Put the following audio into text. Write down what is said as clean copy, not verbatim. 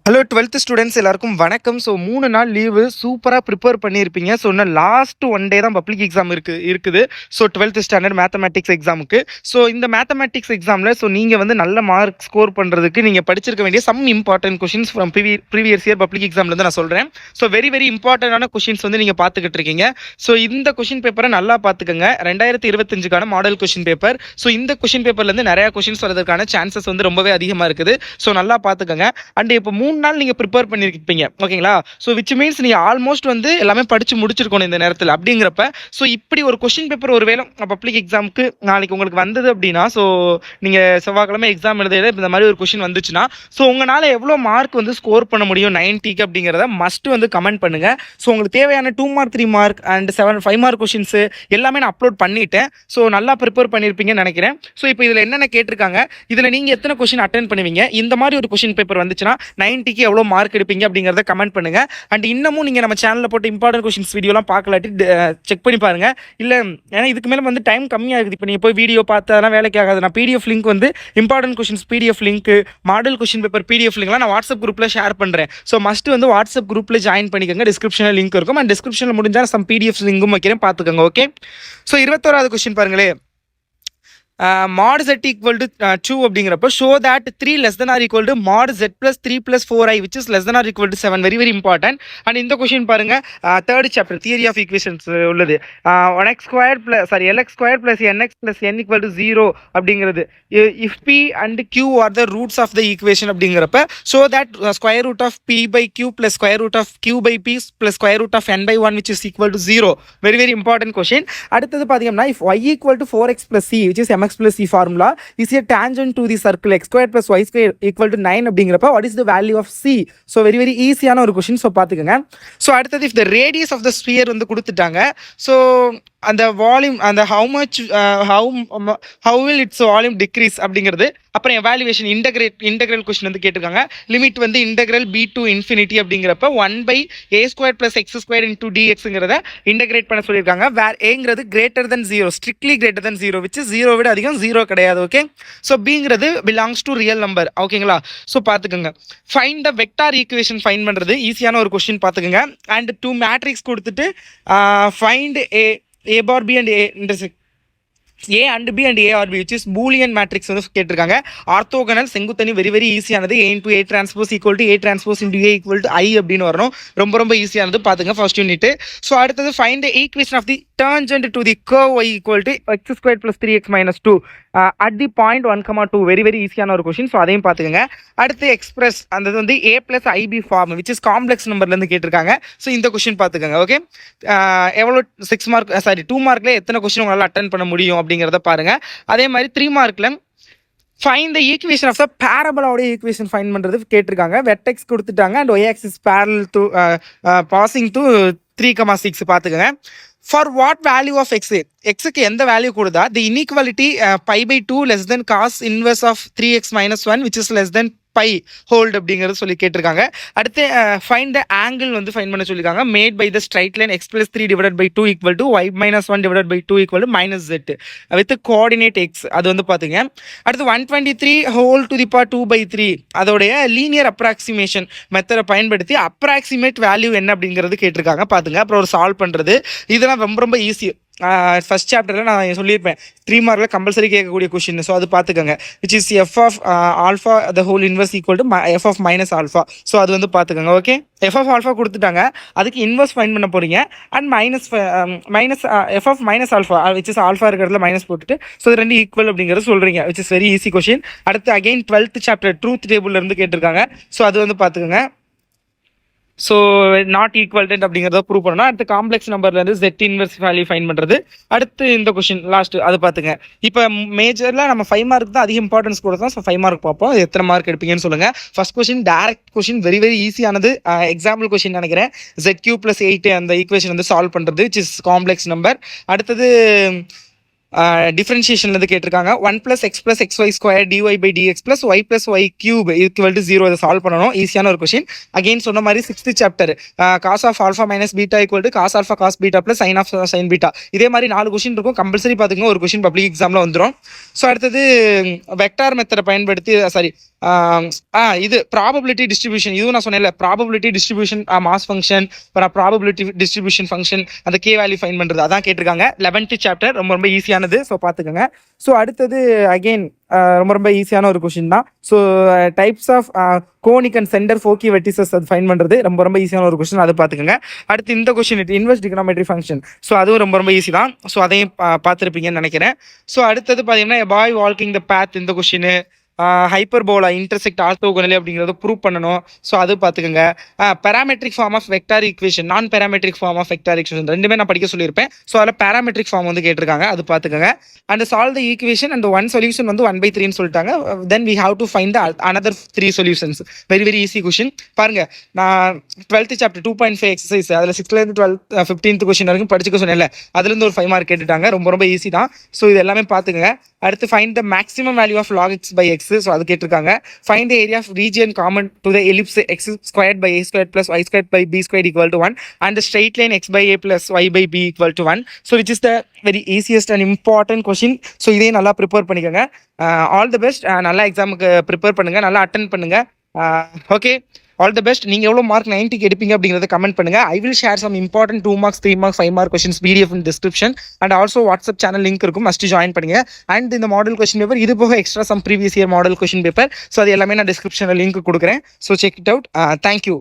Hello 12th students எல்லாருக்கும் வணக்கம். So 3 நாள் லீவு சூப்பராக ப்ரிப்பேர் பண்ணியிருப்பீங்க. ஸோ இன்னும் லாஸ்ட் ஒன் டே தான் பப்ளிக் எக்ஸாம் இருக்குது. ஸோ 12th ஸ்டாண்டர்ட் மேத்தமேட்டிக்ஸ் எக்ஸாமுக்கு. ஸோ இந்த மேத்தமேட்டிக்ஸ் எக்ஸாமில் நீங்கள் வந்து நல்ல மார்க் ஸ்கோர் பண்ணுறதுக்கு நீங்கள் படிச்சிருக்க வேண்டிய some important questions from previous year public எக்ஸாம்லேருந்து நான் சொல்கிறேன். ஸோ வெரி இம்பார்ட்டண்டான கொஷின்ஸ் வந்து நீங்கள் பார்த்துக்கிட்டு இருக்கீங்க. ஸோ இந்த கொஷின் பேப்பரை நல்லா பார்த்துக்கோங்க. 2025க்கான மாடல் கொஷின் பேப்பர். ஸோ இந்த கொஷின் பேப்பர்லேருந்து நிறையா கொஷின்ஸ் வரதுக்கான சான்சஸ் வந்து ரொம்பவே அதிகமாக இருக்குது. ஸோ நல்லா பார்த்துக்கோங்க. அண்ட் இப்போ 3 நாள் நீங்கள் ப்ரிப்பேர் பண்ணியிருப்பீங்க, ஓகேங்களா? ஸோ விச் மீன்ஸ் நீங்கள் ஆல்மோஸ்ட் வந்து எல்லாமே படித்து முடிச்சிருக்கணும் இந்த நேரத்தில். அப்படிங்கிறப்ப ஸோ இப்படி ஒரு கொஷின் பேப்பர் ஒரு வேளை பப்ளிக் எக்ஸாமுக்கு நாளைக்கு உங்களுக்கு வந்தது அப்படின்னா, ஸோ நீங்கள் செவ்வாய்க்கிழமை எக்ஸாம் எழுதையில இந்த மாதிரி ஒரு கொஷின் வந்துச்சுன்னா, ஸோ உங்களால் எவ்வளோ மார்க் வந்து ஸ்கோர் பண்ண முடியும் 90க்கு அப்படிங்கிறத மஸ்ட்டு வந்து கமெண்ட் பண்ணுங்கள். ஸோ உங்களுக்கு தேவையான 2 mark 3 mark and 5 mark questions எல்லாமே நான் அப்லோட் பண்ணிட்டேன். ஸோ நல்லா ப்ரிப்பேர் பண்ணியிருப்பீங்கன்னு நினைக்கிறேன். ஸோ இப்போ இதில் என்னென்ன கேட்டிருக்காங்க, இதில் நீங்கள் எத்தனை கொஷின் அட்டென்ட் பண்ணுவீங்க, இந்த மாதிரி ஒரு கொஷின் பேப்பர் வந்துச்சுன்னா 90க்கு எவ்வளோ மார்க் எடுப்பீங்க அப்படிங்கிறத கமெண்ட் பண்ணுங்க. அண்ட் இன்னமும் நீங்கள் நம்ம சேனலில் போட்டு இம்பார்ட்டன்ட் கொஷின்ஸ் வீடியோலாம் பார்க்கலாட்டி செக் பண்ணி பாருங்க. இல்லை ஏன்னா இதுக்கு மேலே வந்து டைம் கம்மியாக இருக்குது. இப்போ நீங்கள் போய் வீடியோ பார்த்து அதெல்லாம் வேலைக்கு ஆகாது. நான் பிடிஎஃப் லிங்க் வந்து important questions PDF link, model question paper PDF லிங்க்லாம் நான் வாட்ஸ்அப் குரூப்பில் ஷேர் பண்ணுறேன். ஸோ மஸ்ட் வந்து வாட்ஸ்அப் குரூப்பில் ஜாயின் பண்ணிக்கோங்க. டிஸ்கிரிப்ஷனில் லிங்க் இருக்கும். அண்ட் டிஸ்கிரிப்ஷனில் முடிஞ்சால் சம் பிடிஎஃப் லிங்கும் வைக்கிறேன், பார்த்துக்கோங்க. ஓகே, ஸோ 21வது கொஷின் பாருங்களே. mod z equal to 2 அப்படிங்கிறப்போ show that 3 less than or equal to mod z plus 3 plus 4i which is less than or equal to 7. very important. and இந்த question பாருங்க, third chapter theory of equations உள்ளது. 1x squared plus lx squared plus nx plus n equal to 0 அப்படிங்கிறது. if p and q are the roots of the equation அப்படிங்கிறப்ப show that square root of p by q plus square root of q by p plus square root of n by 1 which is equal to 0. very important question. அடுத்தது பார்த்தீங்கன்னா if y equal to 4x plus c which is mx plus c formula is a tangent to the circle x squared plus y squared equal to 9 அப்படிங்கிறப்ப what is the value of c? so very ஈஸியான ஒரு question. So பார்த்துக்கோங்க. So அடுத்தது if the radius of the sphere வந்து கொடுத்துட்டாங்க, so அந்த volume அந்த how will its volume decrease அப்படிங்கிறது. அப்புறம் எவாலுவேஷன் இன்டெக்ரல் கொஸ்டின் வந்து கேட்டிருக்காங்க. லிமிட் வந்து இன்டெக்ரல் b to infinity அப்படிங்கிறப்ப 1/a squared plus x squared into dxங்கிறத இன்டெகிரேட் பண்ண சொல்லியிருக்காங்க. வேர் ஏங்கிறது greater than 0, strictly greater than 0 which 0 விட அதிகம் 0 கிடையாது. ஓகே, ஸோ பிங்கிறது பிலாங்ஸ் டு ரியல் நம்பர். ஓகேங்களா? ஸோ பார்த்துக்கோங்க. Find the vector equation find பண்ணுறது ஈஸியான ஒரு கொஸ்டின் பார்த்துக்கோங்க. அண்ட் 2 மேட்ரிக்ஸ் கொடுத்துட்டு find a bar b and a intersect a and b and a or b which is boolean matrix வந்து கேட்டிருக்காங்க. Orthogonal செங்குத்தனி வெரி ஈஸியானது. a into a transpose equal to a transpose into a equal to i அப்படின்னு வரணும். ரொம்ப ஈஸியானது, பார்த்துங்க first unit. So அடுத்தது find the equation of the tangent to the curve y equal to x squared plus 3x minus 2 at the point 1,2. very ஈஸியான ஒரு question. So அதையும் பார்த்துக்கோங்க. அடுத்து எக்ஸ்பிரஸ் அந்த வந்து a plus ib form which is complex நம்பர்லேருந்து கேட்டிருக்காங்க. So இந்த கொஸ்டின் பார்த்துக்கோங்க. ஓகே, எவ்வளோ 6 மார்க் 2 மார்க்கில் எத்தனை கொஸ்டின் உங்களால் அட்டன் பண்ண முடியும் அப்படிங்கிறத பாருங்க. அதே மாதிரி 3 மார்க்கில் find the equation of the பேரபலோட ஈக்குவேஷன் ஃபைண்ட் பண்ணுறது கேட்டிருக்காங்க. வெர்டெக்ஸ் கொடுத்துட்டாங்க and Y axis parallel to passing to 3,6 பார்த்துக்கோங்க. ஃபார் வாட் வேல்யூ ஆஃப் எக்ஸுக்கு எந்த வேல்யூ கொடுத்தா தி inequality π/2 less than cos inverse of 3x minus 1 which is less than pi hold அப்படிங்கிறது சொல்லி கேட்டிருக்காங்க. அடுத்து ஃபைண்ட் த ஆங்கிள் வந்து ஃபைண்ட் பண்ண சொல்லியிருக்காங்க. Made by the straight line x plus 3 divided by 2 equal to y minus 1 divided by 2 equal to minus z with coordinate x. அது வந்து பார்த்துங்க. அடுத்து 123 whole to the power 2/3 அதோடைய லீனியர் அப்ராக்சிமேஷன் மெத்தடை பயன்படுத்தி அப்ராக்சிமேட் வேல்யூ என்ன அப்படிங்கிறது கேட்டிருக்காங்க. பார்த்துங்க. அப்புறம் ஒரு சால்வ் பண்ணுறது இதெல்லாம் ரொம்ப ஈஸி. ஃபர்ஸ்ட் சாப்டரில் நான் சொல்லியிருப்பேன் 3 மார்க்கில் கம்பல்சரி கேட்கக்கூடிய கொஷின். ஸோ அது பார்த்துக்கோங்க. Which is f of alpha the whole inverse equal to f of minus alpha. So அது வந்து பார்த்துக்கோங்க. ஓகே, f of alpha கொடுத்துட்டாங்க, அதுக்கு இன்வர்ஸ் ஃபைண்ட் பண்ண போகிறீங்க. And minus f of minus alpha which is alpha இருக்கிறதுல மைனஸ் போட்டுட்டு so இது 2 ஈக்குவல் அப்படிங்கிறது சொல்கிறீங்க. Which is very easy question. அடுத்து அகெயின் 12th சாப்டர் ட்ரூத் டேபிள்லேருந்து கேட்டிருக்காங்க. ஸோ அது வந்து பார்த்துக்கோங்க. ஸோ நாட் ஈக்குவல்டன்ட் அப்படிங்கிறத ப்ரூவ் பண்ணணும். அடுத்து காம்ப்ளெக்ஸ் நம்பர்லேருந்து Z இன்வெர்ஸ் வேல்யூ ஃபைன் பண்ணுறது. அடுத்து இந்த கொஷின் லாஸ்ட் அது பார்த்துங்க. இப்போ மேஜரில் நம்ம 5 மார்க் தான் அதிக இம்பார்ட்டன்ஸ் கொடுத்தோம். ஸோ 5 மார்க் பார்ப்போம். எத்தனை மார்க் எடுப்பீங்கன்னு சொல்லுங்கள். First question direct question very ஈஸியானது. எக்ஸாம்பிள் கொஷின் நினைக்கிறேன். Z³ + 8 அந்த ஈக்குவேஷன் வந்து சால்வ் பண்ணுறது விச் இஸ் காம்ப்ளெக்ஸ் நம்பர். அடுத்தது டிஃபரன்ஷியேஷன்லேருந்து கேட்டிருக்காங்க 1 + x + xy² dy/dx + y + y³ = 0 இதை சால்வ் பண்ணணும். ஈஸியான ஒரு கொஷின். அகெயின் சொன்ன மாதிரி 6th chapter cos of α - β = cos α cos β + sin of sin β. இதே மாதிரி 4 கொஷின் இருக்கும். கம்பல்சரி பார்த்துக்கோங்க, ஒரு கொஷின் பப்ளிக் எக்ஸாமில் வந்துடும். ஸோ அடுத்தது வெக்டார் மெத்தடை பயன்படுத்தி சாரி இது ப்ராபபிலிட்டி டிஸ்ட்ரிபியூஷன். இதுவும் நான் சொன்னேன்ல, probability distribution mass function, probability distribution function, அந்த கே வேல்யூ ஃபைன் பண்ணுறது அதான் கேட்டிருக்காங்க. 11th சாப்டர் ரொம்ப ரொம்ப ஈஸியானது. ஸோ பார்த்துக்கோங்க. ஸோ அடுத்தது அகெயின் ரொம்ப ரொம்ப ஈஸியான ஒரு கொஷின் தான். So types of conic and centre foci vertices அது ஃபைன் பண்ணுறது ரொம்ப ரொம்ப ஈஸியான ஒரு கொஷின், அது பார்த்துக்கோங்க. அடுத்து இந்த கொஷின் இன்வெர்ஸ் டிக்னாமெட்ரி ஃபங்க்ஷன். ஸோ அதுவும் ரொம்ப ரொம்ப ஈஸி தான். ஸோ அதையும் பார்த்துருப்பீங்கன்னு நினைக்கிறேன். ஸோ அடுத்தது பார்த்தீங்கன்னா பாய் வால்கிங் த பேத், இந்த கொஷின் ஹைப்பர்போலா இன்டர்செக்ட் ஆர்த்தோகனலி அப்படிங்கிறத ப்ரூவ் பண்ணணும். ஸோ அது பார்த்துக்கோங்க. Parametric form of vector equation, நான் parametric form of vector equation ரெண்டுமே நான் படிக்க சொல்லியிருப்பேன். ஸோ அதில் பேராமெட்ரிக் ஃபார்ம் வந்து கேட்டிருக்காங்க, அது பார்த்துக்கோங்க. And solve the equation and one solution வந்து 1/3 சொல்லிட்டாங்க. Then we have to find the another 3 solutions. Very very easy question. பாருங்க, நான் 12th சாப்டர் 2.5 எக்ஸசைஸ் அதில் 6th 12th 15th கொஷின் வரைக்கும் படிச்சுக்க சொன்னேன்ல, அதுலேருந்து ஒரு 5 மார்க் கேட்டுட்டாங்க. ரொம்ப ரொம்ப ஈஸி தான். ஸோ இது எல்லாமே பார்த்துக்கோங்க. அடுத்து find the maximum value of log x/x. So அது கேட்டிருக்காங்க. Find the area of region common to the ellipse x² / a² + y² / b² = 1 and the straight line x/a + y/b = 1. So which is the very easiest and important question. So இதையும் நல்லா prepare பண்ணிக்கோங்க. All the best. நல்லா எக்ஸாமுக்கு prepare பண்ணுங்கள், நல்லா attend பண்ணுங்கள். Okay, all the best. நீங்கள் எவ்வளோ மார்க் 90க்கு எடுப்பீங்க அப்படிங்கிறத கமெண்ட் பண்ணுங்கள். I will share some important 2 marks 3 marks 5 mark questions PDF in description and also WhatsApp channel link இருக்கும், மஸ்ட் ஜாயின் பண்ணுங்க. அண்ட் இந்த மாடல் கொஸ்டின் பேப்பர் இது போக extra some previous year model question paper, so அது எல்லாமே நான் டிஸ்கிரிப்ஷனில் link கொடுக்குறேன். So check it out. Thank you.